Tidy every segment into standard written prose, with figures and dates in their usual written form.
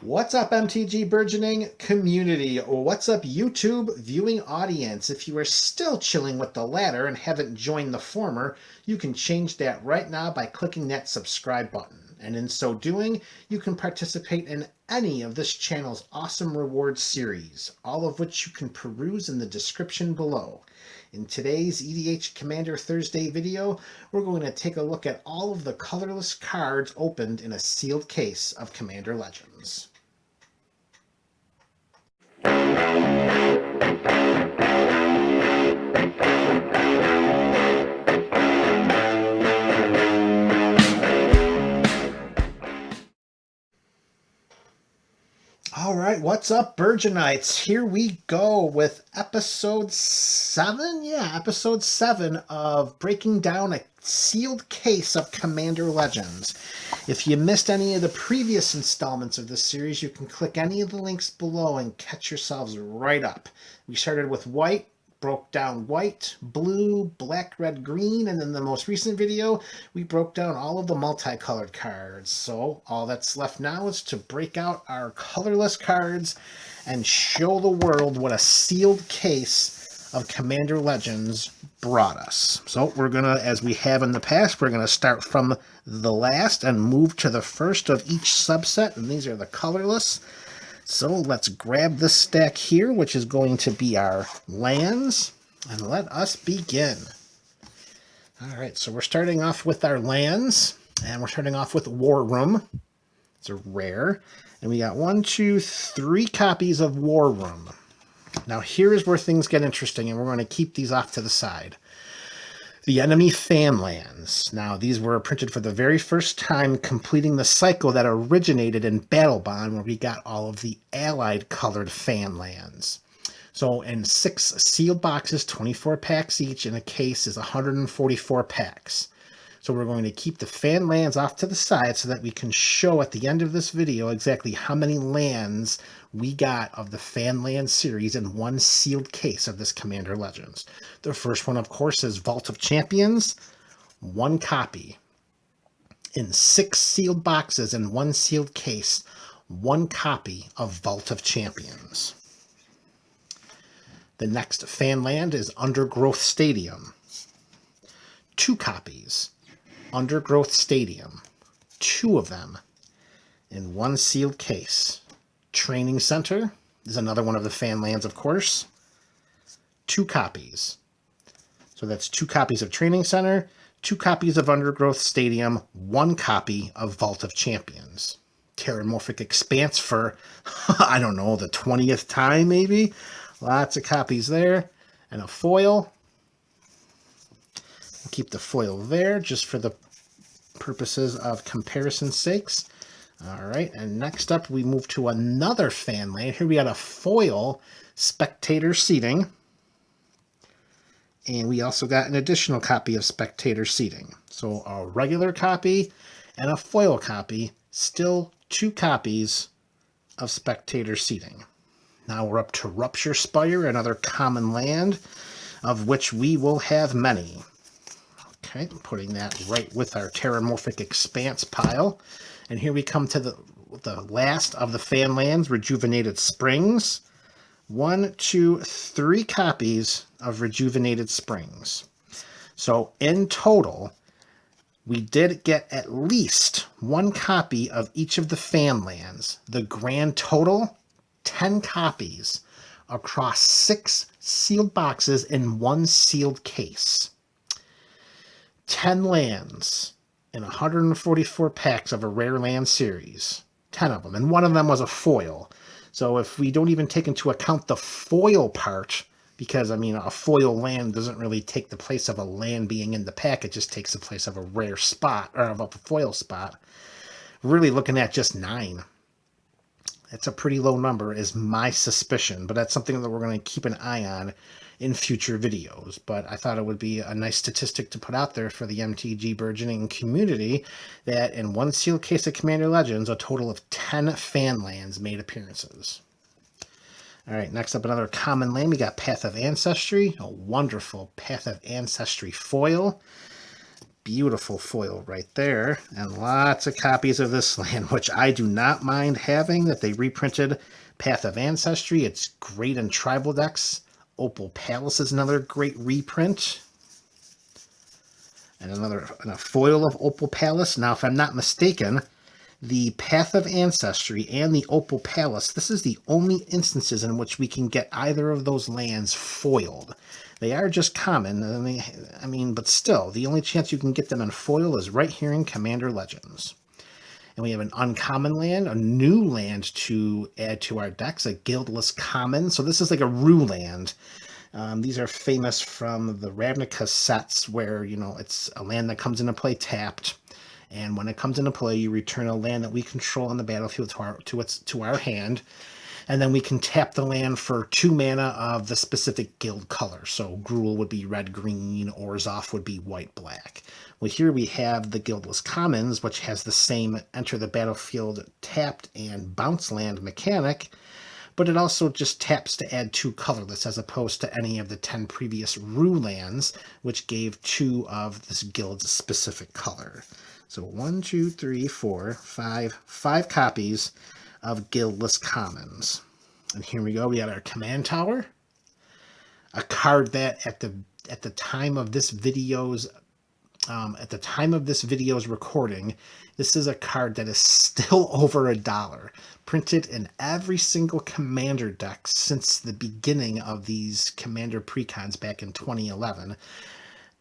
What's up, MTG Burgeoning community? What's up, YouTube viewing audience? If you are still chilling with the latter and haven't joined the former, you can change that right now by clicking that subscribe button. And in so doing, you can participate in any of this channel's awesome rewards series, all of which you can peruse in the description below. In today's EDH Commander Thursday video, we're going to take a look at all of the colorless cards opened in a sealed case of Commander Legends. All right, what's up, Burgeonites? Here we go with episode 7? Yeah, episode 7 of breaking down a sealed case of Commander Legends. If you missed any of the previous installments of this series, you can click any of the links below and catch yourselves right up. We started with white, broke down white, blue, black, red, green, and in the most recent video, we broke down all of the multicolored cards. So all that's left now is to break out our colorless cards and show the world what a sealed case of Commander Legends brought us. So we're gonna, as we have in the past, we're gonna start from the last and move to the first of each subset, and these are the colorless. So let's grab this stack here, which is going to be our lands, and let us begin. All right, so we're starting off with our lands, and we're starting off with War Room. It's a rare, and we got 1, 2, 3 copies of War Room. Now here is where things get interesting, and we're going to keep these off to the side. The enemy fan lands. Now, these were printed for the very first time, completing the cycle that originated in Battle Bond, where we got all of the allied colored fan lands. So in 6 sealed boxes, 24 packs each, in a case is 144 packs. So we're going to keep the fan lands off to the side so that we can show at the end of this video exactly how many lands we got of the fan land series in one sealed case of this Commander Legends. The first one, of course, is Vault of Champions, 1 copy. In 6 sealed boxes in 1 sealed case, 1 copy of Vault of Champions. The next fan land is Undergrowth Stadium, 2 copies. Undergrowth Stadium, 2 of them in 1 sealed case. Training Center is another one of the fan lands, of course. 2 copies. So that's 2 copies of Training Center, 2 copies of Undergrowth Stadium, 1 copy of Vault of Champions. Terramorphic Expanse for, I don't know, the 20th time maybe. Lots of copies there. And a foil. We'll keep the foil there just for the purposes of comparison's sakes. All right, and next up we move to another fan land. Here we got a foil Spectator Seating. And we also got an additional copy of Spectator Seating. So a regular copy and a foil copy, still 2 copies of Spectator Seating. Now we're up to Rupture Spire, another common land, of which we will have many. Okay, putting that right with our Terramorphic Expanse pile. And here we come to the last of the fan lands, Rejuvenated Springs. 1, 2, 3 copies of Rejuvenated Springs. So in total, we did get at least 1 copy of each of the fan lands. The grand total, 10 copies across 6 sealed boxes in 1 sealed case. 10 lands in 144 packs of a rare land series. 10 of them, and 1 of them was a foil. So if we don't even take into account the foil part, because, I mean, a foil land doesn't really take the place of a land being in the pack, it just takes the place of a rare spot, or of a foil spot. We're really looking at just 9. That's a pretty low number, is my suspicion, but that's something that we're going to keep an eye on in future videos. But I thought it would be a nice statistic to put out there for the MTG Burgeoning community that in 1 sealed case of Commander Legends, a total of 10 fan lands made appearances. All right, next up, another common land. We got Path of Ancestry, a wonderful Path of Ancestry foil. beautiful foil right there. And lots of copies of this land, which I do not mind having, that they reprinted Path of Ancestry. It's great in tribal decks. Opal Palace is another great reprint. And a foil of Opal Palace. Now, if I'm not mistaken, the Path of Ancestry and the Opal Palace, this is the only instances in which we can get either of those lands foiled. They are just common, I mean, but still, the only chance you can get them in foil is right here in Commander Legends. And we have an uncommon land, a new land to add to our decks, a Guildless Common. So this is like a Rue land. These are famous from the Ravnica sets where, you know, it's a land that comes into play tapped. And when it comes into play, you return a land that we control on the battlefield to our hand. And then we can tap the land for 2 mana of the specific guild color. So Gruul would be red-green, Orzhov would be white-black. Well, here we have the Guildless Commons, which has the same enter the battlefield tapped and bounce land mechanic, but it also just taps to add 2 colorless as opposed to any of the 10 previous Rue lands, which gave 2 of this guild's specific color. So 1, 2, 3, 4, 5 copies of Guildless Commons. And here we go. We got our Command Tower, a card that at the time of this video's recording, this is a card that is still over $1, printed in every single Commander deck since the beginning of these Commander precons back in 2011.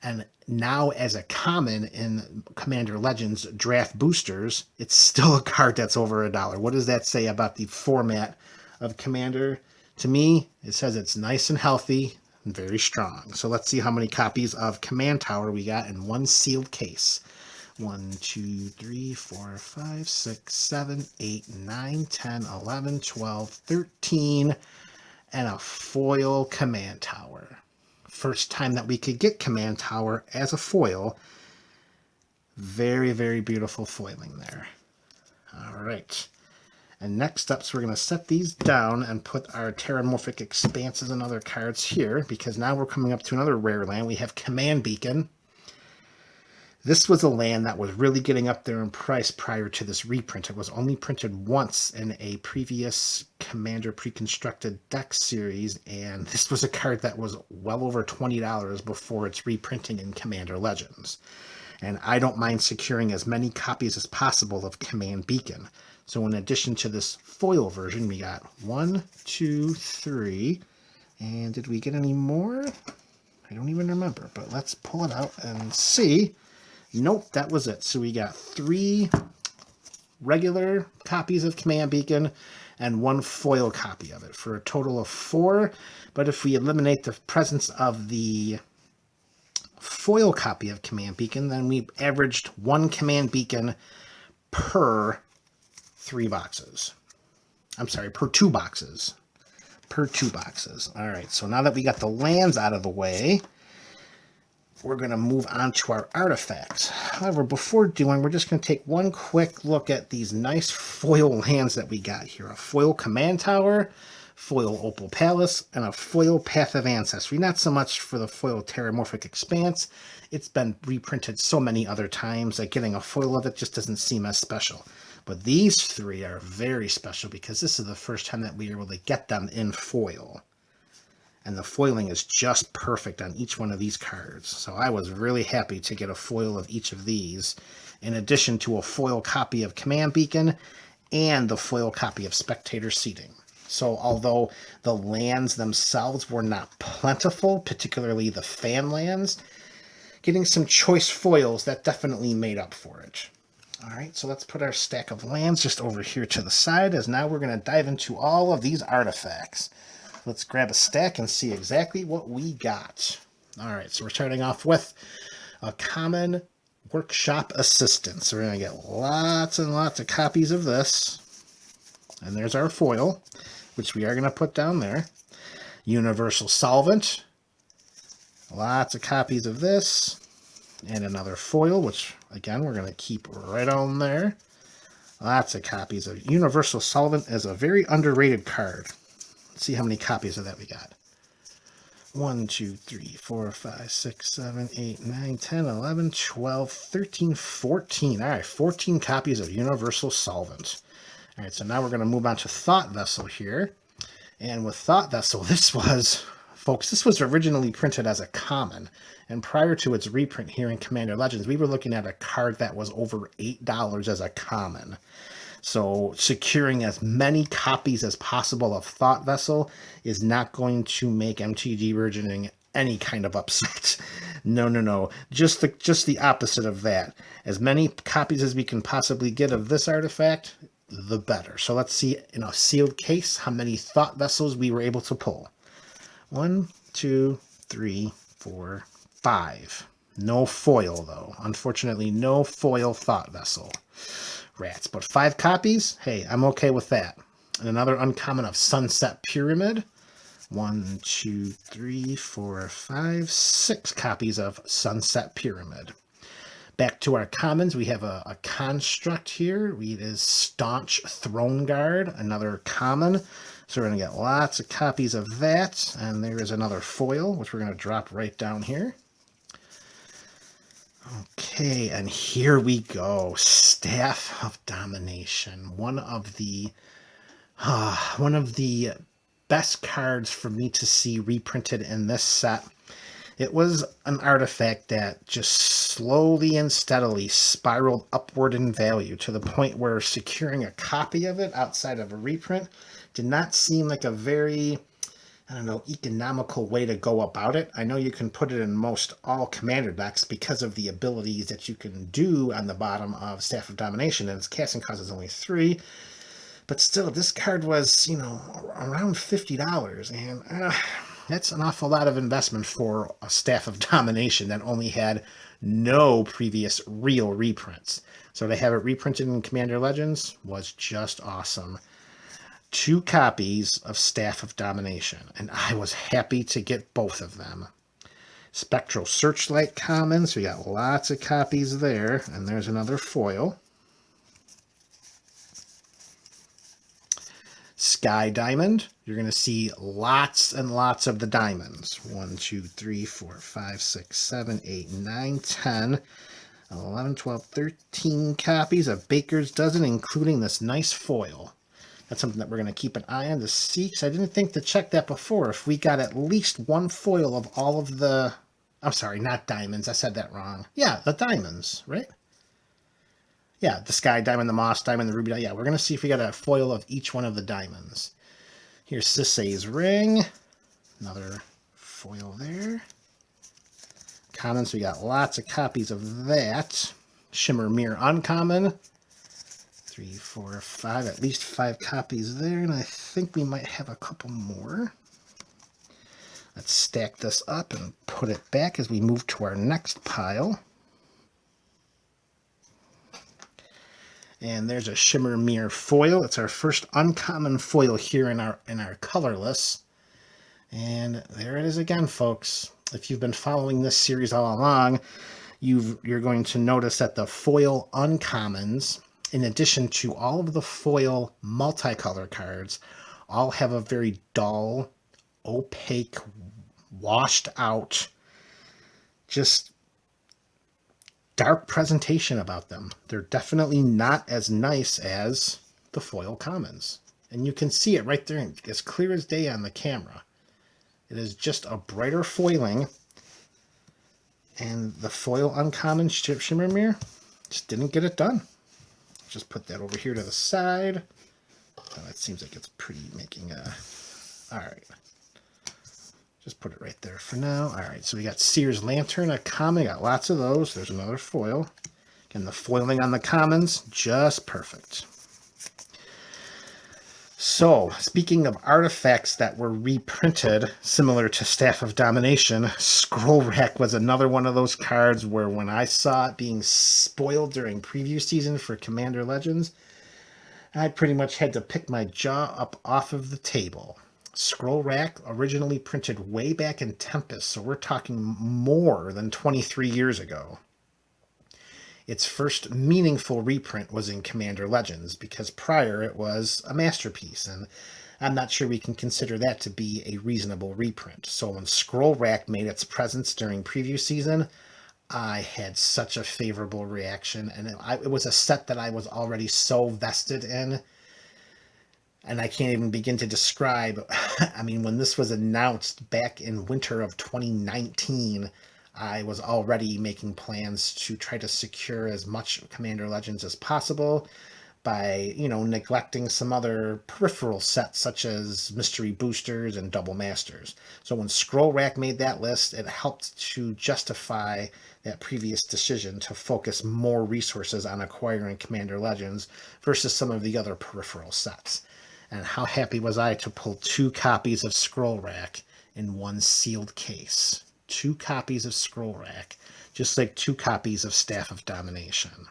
And now as a common in Commander Legends draft boosters, it's still a card that's over $1. What does that say about the format of Commander? To me, it says it's nice and healthy and very strong. So let's see how many copies of Command Tower we got in one sealed case. 1, 2, 3, 4, 5, 6, 7, 8, 9, 10, 11, 12, 13, and a foil Command Tower. First time that we could get Command Tower as a foil. Very, very beautiful foiling there. All right. And next up, so we're going to set these down and put our Terramorphic Expanses and other cards here, because now we're coming up to another rare land. We have Command Beacon. This was a land that was really getting up there in price prior to this reprint. It was only printed once in a previous Commander pre-constructed deck series, and this was a card that was well over $20 before its reprinting in Commander Legends. And I don't mind securing as many copies as possible of Command Beacon. So in addition to this foil version, we got 1, 2, 3, and did we get any more? I don't even remember, but let's pull it out and see. Nope, that was it. So we got 3 regular copies of Command Beacon and 1 foil copy of it for a total of 4. But if we eliminate the presence of the foil copy of Command Beacon, then we averaged 1 Command Beacon per 3 boxes. I'm sorry, per 2 boxes. Per 2 boxes. All right, so now that we got the lands out of the way, we're going to move on to our artifacts. However, before doing, we're just going to take one quick look at these nice foil lands that we got here. A foil Command Tower, foil Opal Palace, and a foil Path of Ancestry. Not so much for the foil Terramorphic Expanse. It's been reprinted so many other times that getting a foil of it just doesn't seem as special. But these 3 are very special because this is the first time that we were able to get them in foil. And the foiling is just perfect on each one of these cards. So I was really happy to get a foil of each of these, in addition to a foil copy of Command Beacon and the foil copy of Spectator Seating. So although the lands themselves were not plentiful, particularly the fan lands, getting some choice foils, that definitely made up for it. All right, so let's put our stack of lands just over here to the side, as now we're going to dive into all of these artifacts. Let's grab a stack and see exactly what we got. All right, so we're starting off with a common workshop assistant. So we're going to get lots and lots of copies of this. And there's our foil, which we are going to put down there. Universal Solvent. Lots of copies of this. And another foil, which, again, we're going to keep right on there. Lots of copies of Universal Solvent is a very underrated card. Let's see how many copies of that we got. 1, 2, 3, 4, 5, 6, 7, 8, 9, 10, 11, 12, 13, 14. All right, 14 copies of Universal Solvent. All right, so now we're going to move on to Thought Vessel here. And with Thought Vessel, folks, this was originally printed as a common. And prior to its reprint here in Commander Legends, we were looking at a card that was over $8 as a common. So securing as many copies as possible of Thought Vessel is not going to make MTG Burgeoning any kind of upset. No. Just the opposite of that. As many copies as we can possibly get of this artifact, the better. So let's see in a sealed case how many Thought Vessels we were able to pull. 1, 2, 3, 4, 5. No foil, though. Unfortunately, no foil Thought Vessel. Rats. But 5 copies? Hey, I'm okay with that. And another uncommon of Sunset Pyramid. 1, 2, 3, 4, 5, 6 copies of Sunset Pyramid. Back to our commons, we have a construct here. It is Staunch Throne Guard, another common. So we're going to get lots of copies of that. And there is another foil, which we're going to drop right down here. Okay, and here we go. Staff of Domination. One of the best cards for me to see reprinted in this set. It was an artifact that just slowly and steadily spiraled upward in value to the point where securing a copy of it outside of a reprint did not seem like a very, economical way to go about it. I know you can put it in most all commander decks because of the abilities that you can do on the bottom of Staff of Domination, and its casting cost is only 3. But still, this card was, around $50, and that's an awful lot of investment for a Staff of Domination that only had no previous real reprints. So to have it reprinted in Commander Legends was just awesome. 2 copies of Staff of Domination, and I was happy to get both of them. Spectral Searchlight commons, we got lots of copies there, and there's another foil. Sky Diamond, you're going to see lots and lots of the diamonds. 1, 2, 3, 4, 5, 6, 7, 8, 9, 10, 11, 12, 13 copies of Baker's Dozen, including this nice foil. That's something that we're going to keep an eye on to see, because I didn't think to check that before. If we got at least 1 foil of all of the... I'm sorry, not diamonds. I said that wrong. Yeah, the diamonds, right? Yeah, the Sky Diamond, the Moss Diamond, the Ruby Diamond. Yeah, we're going to see if we got a foil of each one of the diamonds. Here's Sisay's Ring. Another foil there. Commons, we got lots of copies of that. Shimmer Mirror Uncommon. 3, 4, 5, at least 5 copies there, and I think we might have a couple more. Let's stack this up and put it back as we move to our next pile. And there's a Shimmer Mirror foil. It's our first uncommon foil here in our colorless. And there it is again, folks. If you've been following this series all along, you're going to notice that the foil uncommons, in addition to all of the foil multicolor cards, all have a very dull, opaque, washed out, just dark presentation about them. They're definitely not as nice as the foil commons. And you can see it right there, as clear as day on the camera. It is just a brighter foiling, and the foil uncommon Shimmer Mirror just didn't get it done. Just put that over here to the side. Oh, that seems like it's pretty making a... All right. Just put it right there for now. All right, so we got Seer's Lantern, a common. Got lots of those. There's another foil. Again, the foiling on the commons, just perfect. So, speaking of artifacts that were reprinted, similar to Staff of Domination, Scroll Rack was another one of those cards where when I saw it being spoiled during preview season for Commander Legends, I pretty much had to pick my jaw up off of the table. Scroll Rack originally printed way back in Tempest, so we're talking more than 23 years ago. Its first meaningful reprint was in Commander Legends, because prior it was a masterpiece, and I'm not sure we can consider that to be a reasonable reprint. So when Scroll Rack made its presence during preview season, I had such a favorable reaction, and it was a set that I was already so vested in, and I can't even begin to describe. I mean, when this was announced back in winter of 2019, I was already making plans to try to secure as much Commander Legends as possible by, neglecting some other peripheral sets such as mystery boosters and double masters. So when Scroll Rack made that list, it helped to justify that previous decision to focus more resources on acquiring Commander Legends versus some of the other peripheral sets. And how happy was I to pull 2 copies of Scroll Rack in one sealed case. 2 copies of Scroll Rack, just like 2 copies of Staff of Domination.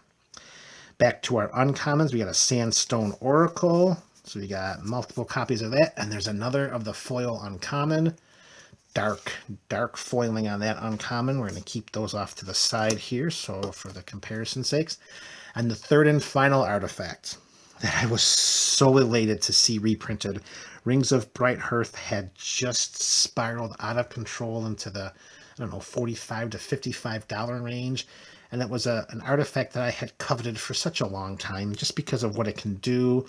Back to our uncommons, we got a Sandstone Oracle. So we got multiple copies of that. And there's another of the foil uncommon. Dark foiling on that uncommon. We're going to keep those off to the side here, so for the comparison sakes. And the third and final artifact that I was so elated to see reprinted. Rings of Bright Hearth had just spiraled out of control into the, $45 to $55 range. And it was an artifact that I had coveted for such a long time just because of what it can do.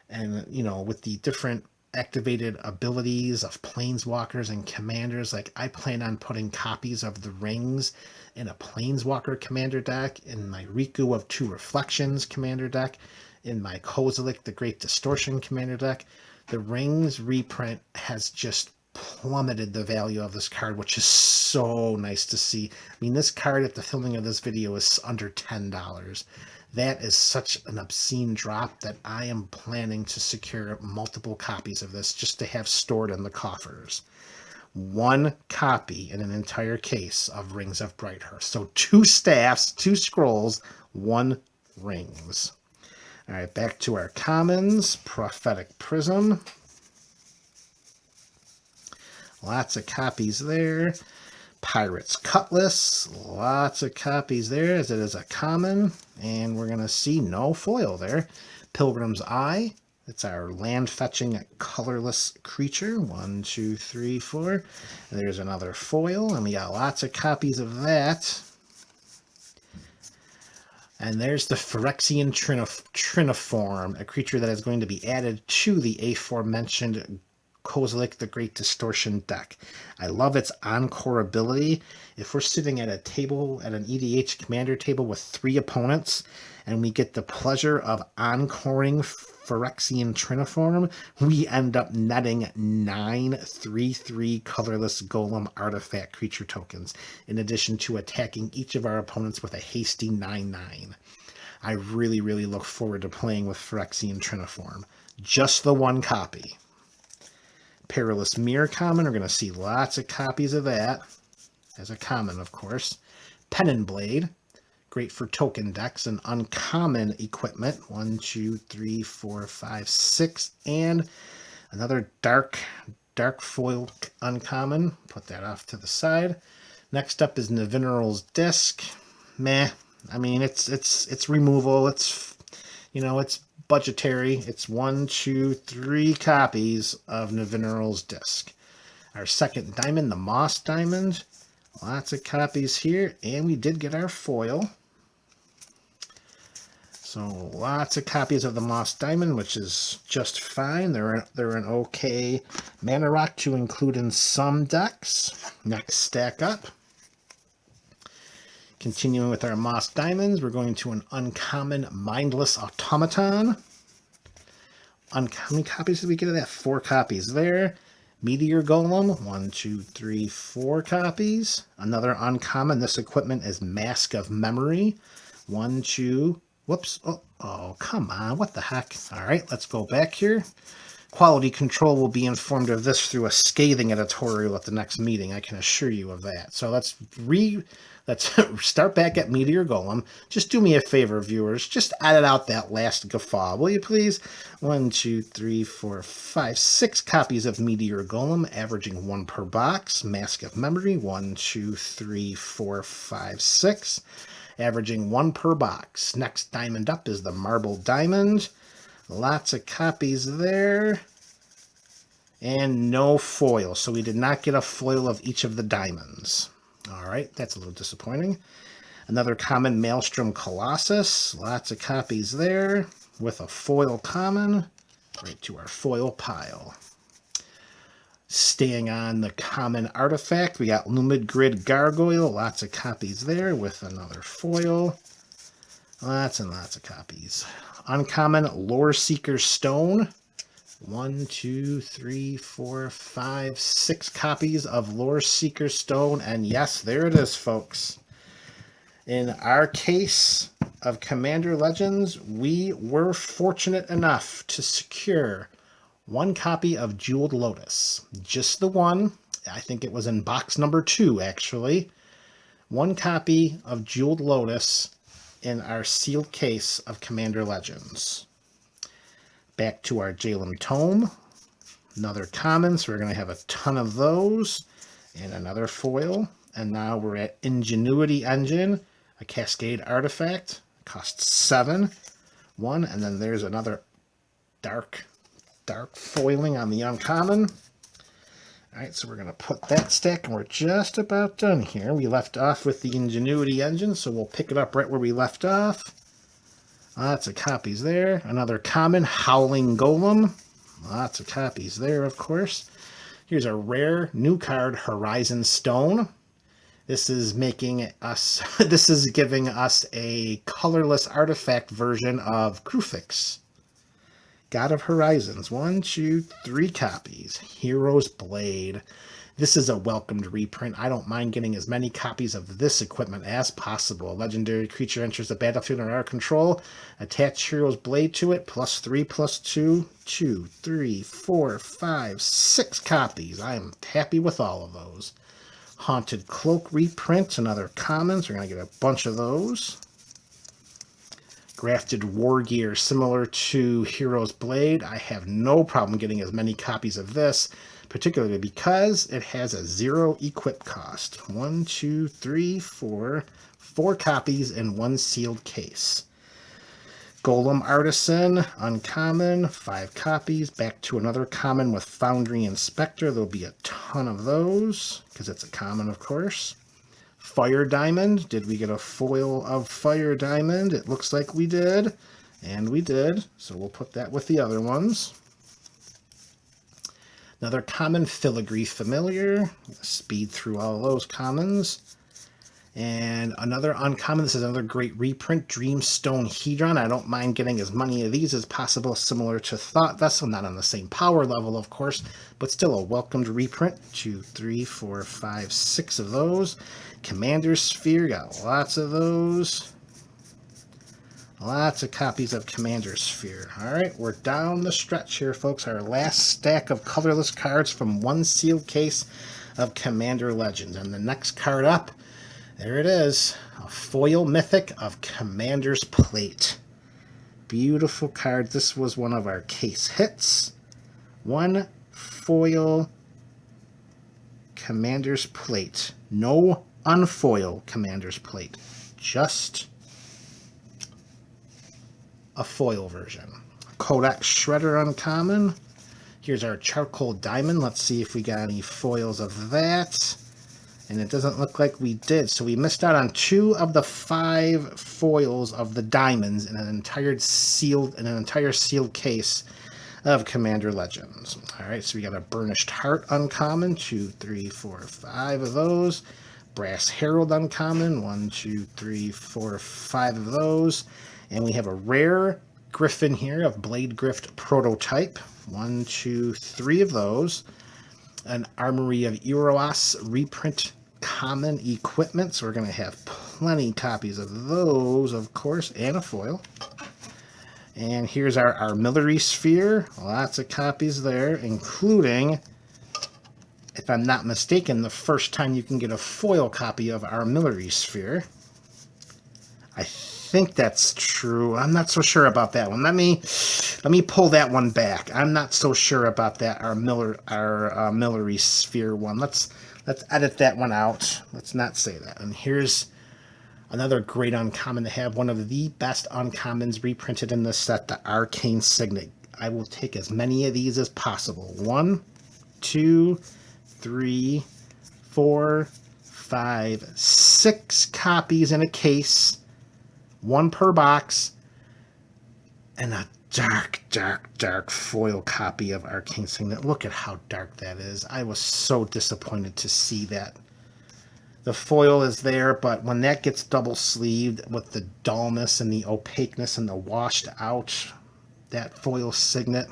And, with the different activated abilities of planeswalkers and commanders, like I plan on putting copies of the rings in a planeswalker commander deck, in my Riku of Two Reflections commander deck, in my Kozilek the Great Distortion commander deck. The rings reprint has just plummeted the value of this card, which is so nice to see. I mean, this card at the filming of this video is under $10. That is such an obscene drop that I am planning to secure multiple copies of this just to have stored in the coffers. 1 copy in an entire case of Rings of Bright Hearth. So 2 staffs, 2 scrolls, 1 rings. All right, back to our commons. Prophetic Prism. Lots of copies there. Pirate's Cutlass. Lots of copies there, as it is a common. And we're going to see no foil there. Pilgrim's Eye. It's our land-fetching colorless creature. 1, 2, 3, 4. And there's another foil, and we got lots of copies of that. And there's the Phyrexian Triniform, a creature that is going to be added to the aforementioned Kozilek the Great Distortion deck. I love its Encore ability. If we're sitting at a table, at an EDH commander table with 3 opponents, and we get the pleasure of encoring Phyrexian Triniform, we end up netting 9 3/3 colorless golem artifact creature tokens, in addition to attacking each of our opponents with a hasty 9/9. I really, really look forward to playing with Phyrexian Triniform. Just the 1 copy. Perilous Mirror common, we're going to see lots of copies of that, as a common, of course. Pennon Blade, great for token decks and uncommon equipment. 1, 2, 3, 4, 5, 6, and another dark foil uncommon. Put that off to the side. Next up is Navineral's Disc. Meh. I mean, it's removal. It's budgetary. It's 1, 2, 3 copies of Navineral's Disc. Our second diamond, the Moss Diamond. Lots of copies here, and we did get our foil. So lots of copies of the Moss Diamond, which is just fine. They're an okay mana rock to include in some decks. Next stack up. Continuing with our Moss Diamonds, we're going to an uncommon Mindless Automaton. How many copies did we get of that? 4 copies there. Meteor Golem, 1, 2, 3, 4 copies. Another uncommon. This equipment is Mask of Memory. 1, 2. Whoops. Oh, come on. What the heck? All right, let's go back here. Quality control will be informed of this through a scathing editorial at the next meeting. I can assure you of that. So let's start back at Meteor Golem. Just do me a favor, viewers. Just edit out that last guffaw, will you please? 1, 2, 3, 4, 5, 6 copies of Meteor Golem, averaging 1 per box. Mask of Memory, 1, 2, 3, 4, 5, 6, averaging 1 per box. Next diamond up is the Marble Diamond. Lots of copies there. and no foil. So we did not get a foil of each of the diamonds. All right, that's a little disappointing. Another common, Maelstrom Colossus. Lots of copies there with a foil common. Right to our foil pile. Staying on the common artifact, we got Lumid Grid Gargoyle. Lots of copies there with another foil. Lots and lots of copies. Uncommon Lore Seeker Stone. 1, 2, 3, 4, 5, 6 copies of Lore Seeker Stone. And yes, there it is, folks. In our case of Commander Legends, we were fortunate enough to secure 1 copy of Jeweled Lotus. Just the one. I think it was in box number 2, actually. 1 copy of Jeweled Lotus in our sealed case of Commander Legends. Back to our Jalem Tome. Another common, so we're going to have a ton of those. And another foil. And now we're at Ingenuity Engine, a Cascade artifact. Costs 7. 1, and then there's another dark foiling on the uncommon. All right, so we're going to put that stack, and we're just about done here. We left off with the Ingenuity Engine, so we'll pick it up right where we left off. Lots of copies there. Another common, Howling Golem. Lots of copies there, of course. Here's a rare new card, Horizon Stone. This is making us, this is giving us a colorless artifact version of Krufix. God of Horizons, 1, 2, 3 copies. Hero's Blade. This is a welcomed reprint. I don't mind getting as many copies of this equipment as possible. A legendary creature enters the battlefield under our control. Attach Hero's Blade to it. +3/+2. 2, 3, 4, 5, 6 copies. I am happy with all of those. Haunted Cloak reprint. Another commons. We're going to get a bunch of those. Grafted War Gear, similar to Hero's Blade. I have no problem getting as many copies of this, particularly because it has a 0 equip cost. 1, 2, 3, 4. 4 copies in 1 sealed case. Golem Artisan, uncommon, 5 copies. Back to another common with Foundry Inspector. There'll be a ton of those, because it's a common, of course. Fire Diamond. Did we get a foil of Fire Diamond? It looks like we did. And we did. So we'll put that with the other ones. Another common, Filigree Familiar. Speed through all those commons. And another uncommon. This is another great reprint. Dreamstone Hedron. I don't mind getting as many of these as possible, similar to Thought Vessel. Not on the same power level, of course, but still a welcomed reprint. 2, 3, 4, 5, 6 of those. Commander Sphere, got lots of those. Lots of copies of Commander Sphere. All right, we're down the stretch here, folks. Our last stack of colorless cards from 1 sealed case of Commander Legends. And the next card up, there it is. A foil mythic of Commander's Plate. Beautiful card. This was one of our case hits. 1 foil Commander's Plate. No unfoil Commander's Plate, just a foil version. Codex Shredder uncommon. Here's our Charcoal Diamond. Let's see if we got any foils of that. And it doesn't look like we did, so we missed out on 2 of the 5 foils of the diamonds in an entire sealed case of Commander Legends. All right, so we got a Burnished Heart uncommon. 2, 3, 4, 5 of those. Brass Herald uncommon, 1, 2, 3, 4, 5 of those. And we have a rare Griffin here of Blade Grift prototype, 1, 2, 3 of those. An Armory of Eros reprint common equipment, so we're going to have plenty copies of those, of course, and a foil. And here's our Armillary Sphere, lots of copies there, including, if I'm not mistaken, the first time you can get a foil copy of Armillary Sphere. I think that's true. I'm not so sure about that one. Let me pull that one back. I'm not so sure about that Armillary Sphere one. Let's edit that one out. Let's not say that. And here's another great uncommon to have. One of the best uncommons reprinted in this set, the Arcane Signet. I will take as many of these as possible. 1, 2, 3, 4, 5, 6 copies in a case, 1 per box, and a dark foil copy of Arcane Signet. Look at how dark that is. I was so disappointed to see that. The foil is there, but when that gets double sleeved with the dullness and the opaqueness and the washed out, that foil signet,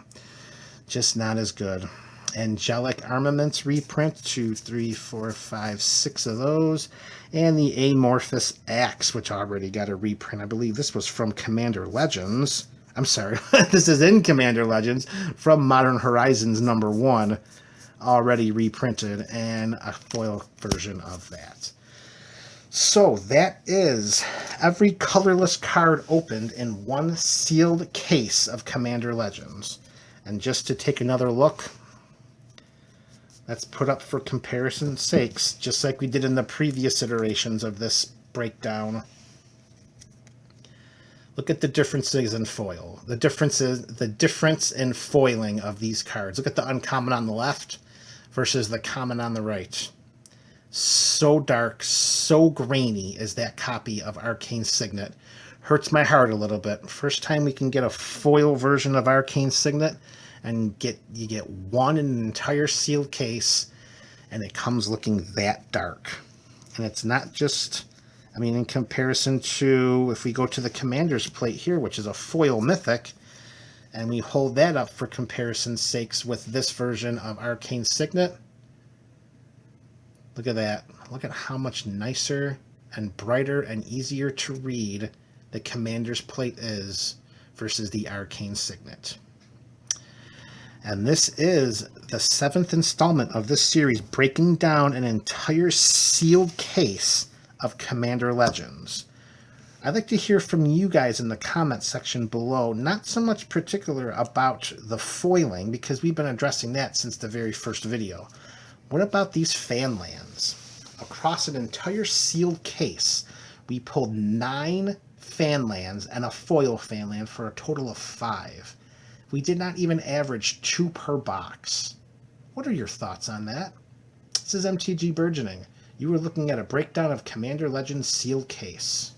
just not as good. Angelic Armaments reprint, 2, 3, 4, 5, 6 of those. And the Amorphous Axe, which already got a reprint. I believe this was from Commander Legends. I'm sorry, this is in Commander Legends from Modern Horizons #1, already reprinted, and a foil version of that. So that is every colorless card opened in one sealed case of Commander Legends. And just to take another look, let's put up for comparison's sakes, just like we did in the previous iterations of this breakdown. Look at the differences in foil. The difference in foiling of these cards. Look at the uncommon on the left versus the common on the right. So dark, so grainy is that copy of Arcane Signet. Hurts my heart a little bit. First time we can get a foil version of Arcane Signet, and you get one in an entire sealed case, and it comes looking that dark. And it's not just, I mean, in comparison to, if we go to the Commander's plate here, which is a foil mythic, and we hold that up for comparison's sakes with this version of Arcane Signet, look at that. Look at how much nicer and brighter and easier to read the Commander's plate is versus the Arcane Signet. And this is the 7th installment of this series, breaking down an entire sealed case of Commander Legends. I'd like to hear from you guys in the comment section below, not so much particular about the foiling, because we've been addressing that since the very first video. What about these fan lands? Across an entire sealed case, we pulled 9 fan lands and a foil fan land for a total of 5. We did not even average 2 per box. What are your thoughts on that? This is MTG Burgeoning. You were looking at a breakdown of Commander Legends sealed case.